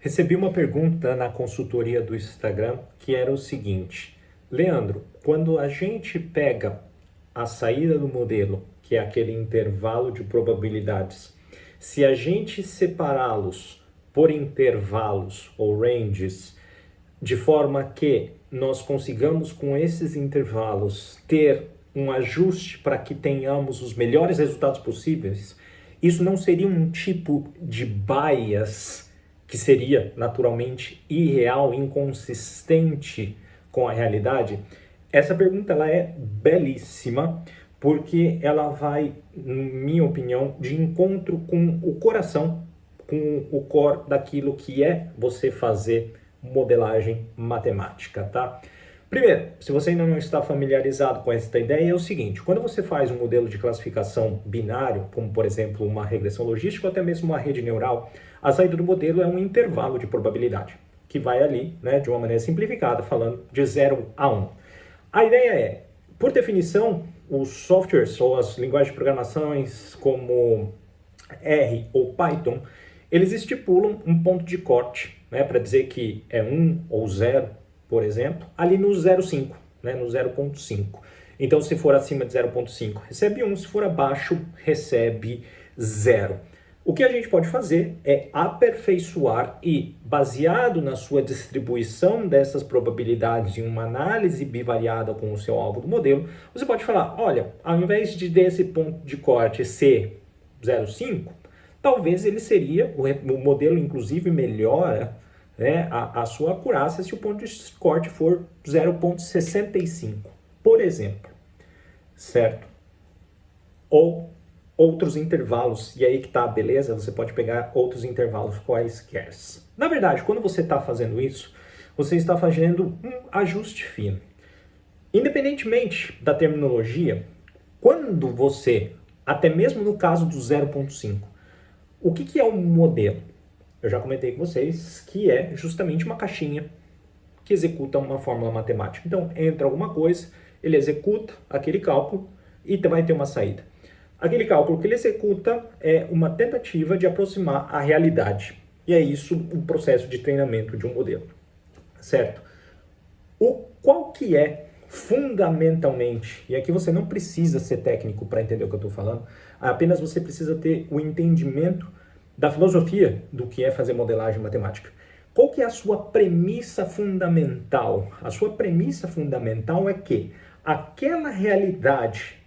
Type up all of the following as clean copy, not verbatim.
Recebi uma pergunta na consultoria do Instagram que era o seguinte: Leandro, quando a gente pega a saída do modelo, que é aquele intervalo de probabilidades, se a gente separá-los por intervalos ou ranges, de forma que nós consigamos com esses intervalos ter um ajuste para que tenhamos os melhores resultados possíveis, isso não seria um tipo de bias que seria naturalmente irreal, inconsistente com a realidade? Essa pergunta ela é belíssima porque ela vai, na minha opinião, de encontro com o coração, com o core daquilo que é você fazer modelagem matemática, tá? Primeiro, se você ainda não está familiarizado com esta ideia, é o seguinte: quando você faz um modelo de classificação binário, como por exemplo uma regressão logística ou até mesmo uma rede neural, a saída do modelo é um intervalo de probabilidade, que vai ali, né, de uma maneira simplificada, falando de 0 a 1. A ideia é, por definição, os softwares ou as linguagens de programações como R ou Python, eles estipulam um ponto de corte, né, para dizer que é 1 ou 0, por exemplo, ali no 0,5, né, no 0,5. Então, se for acima de 0,5, recebe 1, se for abaixo, recebe 0. O que a gente pode fazer é aperfeiçoar e, baseado na sua distribuição dessas probabilidades em uma análise bivariada com o seu alvo do modelo, você pode falar, olha, ao invés de desse ponto de corte ser 0,5, talvez ele seria, o modelo inclusive melhora, né, a sua acurácia se o ponto de corte for 0,65, por exemplo, certo? Ou outros intervalos, e aí que tá a beleza, você pode pegar outros intervalos quaisquer. Na verdade, quando você está fazendo isso, você está fazendo um ajuste fino. Independentemente da terminologia, quando você, até mesmo no caso do 0,5, o que é um modelo? Eu já comentei com vocês que é justamente uma caixinha que executa uma fórmula matemática. Então, entra alguma coisa, ele executa aquele cálculo e vai ter uma saída. Aquele cálculo que ele executa é uma tentativa de aproximar a realidade. E é isso o processo de treinamento de um modelo, certo? Qual que é fundamentalmente, e aqui você não precisa ser técnico para entender o que eu estou falando, apenas você precisa ter o entendimento da filosofia do que é fazer modelagem matemática. Qual que é a sua premissa fundamental? A sua premissa fundamental é que aquela realidade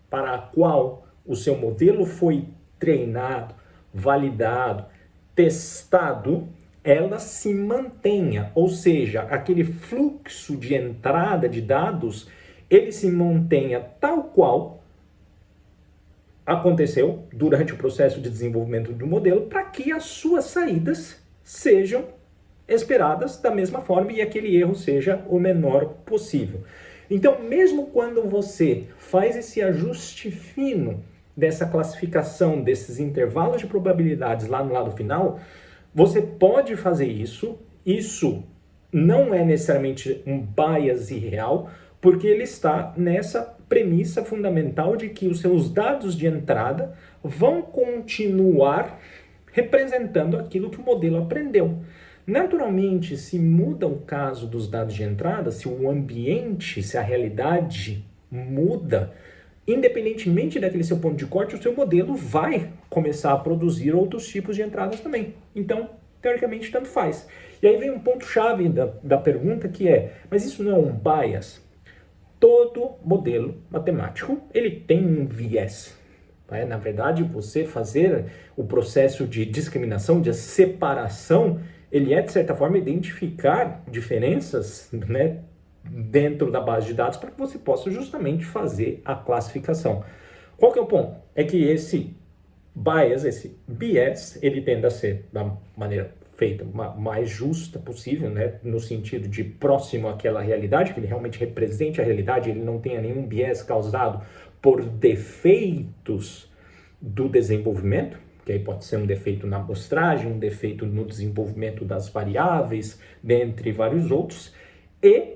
para a qual o seu modelo foi treinado, validado, testado, ela se mantenha, ou seja, aquele fluxo de entrada de dados, ele se mantenha tal qual aconteceu durante o processo de desenvolvimento do modelo, para que as suas saídas sejam esperadas da mesma forma e aquele erro seja o menor possível. Então, mesmo quando você faz esse ajuste fino dessa classificação, desses intervalos de probabilidades lá no lado final, você pode fazer isso. Isso não é necessariamente um bias irreal, porque ele está nessa premissa fundamental de que os seus dados de entrada vão continuar representando aquilo que o modelo aprendeu. Naturalmente, se muda o caso dos dados de entrada, se o ambiente, se a realidade muda, independentemente daquele seu ponto de corte, o seu modelo vai começar a produzir outros tipos de entradas também. Então, teoricamente, tanto faz. E aí vem um ponto-chave da pergunta que é, mas isso não é um bias? Todo modelo matemático, ele tem um viés. Na verdade, você fazer o processo de discriminação, de separação, ele é, de certa forma, identificar diferenças, né, dentro da base de dados para que você possa justamente fazer a classificação. Qual que é o ponto? É que esse bias, esse bias, ele tende a ser da maneira feita mais justa possível, né, no sentido de próximo àquela realidade, que ele realmente represente a realidade, ele não tenha nenhum bias causado por defeitos do desenvolvimento, que aí pode ser um defeito na amostragem, um defeito no desenvolvimento das variáveis, dentre vários outros, e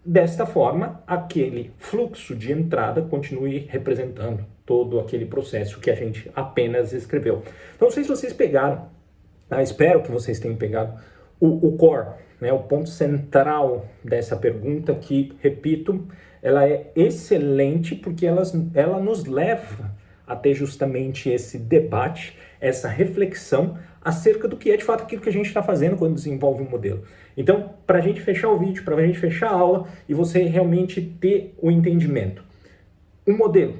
desta forma, aquele fluxo de entrada continue representando todo aquele processo que a gente apenas escreveu. Então, não sei se vocês pegaram Espero que vocês tenham pegado o core, né, o ponto central dessa pergunta, que, repito, ela é excelente porque ela nos leva a ter justamente esse debate, essa reflexão acerca do que é de fato aquilo que a gente está fazendo quando desenvolve um modelo. Então, para a gente fechar o vídeo, para a gente fechar a aula e você realmente ter o entendimento, um modelo,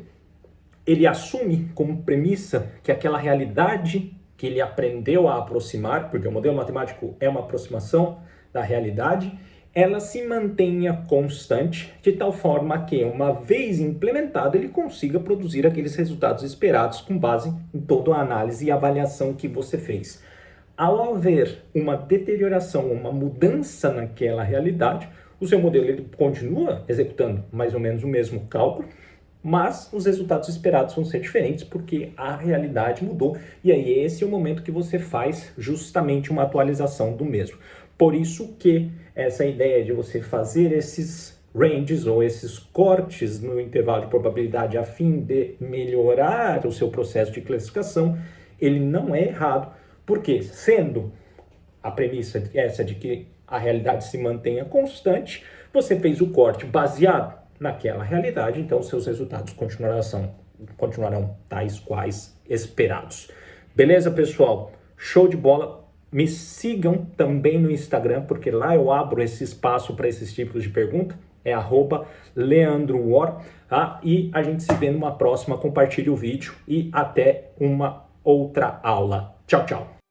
ele assume como premissa que aquela realidade que ele aprendeu a aproximar, porque o modelo matemático é uma aproximação da realidade, ela se mantenha constante, de tal forma que, uma vez implementado, ele consiga produzir aqueles resultados esperados com base em toda a análise e avaliação que você fez. Ao haver uma deterioração, uma mudança naquela realidade, o seu modelo ele continua executando mais ou menos o mesmo cálculo, mas os resultados esperados vão ser diferentes porque a realidade mudou, e aí esse é o momento que você faz justamente uma atualização do mesmo. Por isso que essa ideia de você fazer esses ranges ou esses cortes no intervalo de probabilidade a fim de melhorar o seu processo de classificação, ele não é errado, porque sendo a premissa essa de que a realidade se mantenha constante, você fez o corte baseado naquela realidade, então seus resultados continuarão tais quais esperados. Beleza, pessoal? Show de bola! Me sigam também no Instagram, porque lá eu abro esse espaço para esses tipos de pergunta, é @LeandroWar, tá? E a gente se vê numa próxima, compartilhe o vídeo e até uma outra aula. Tchau, tchau!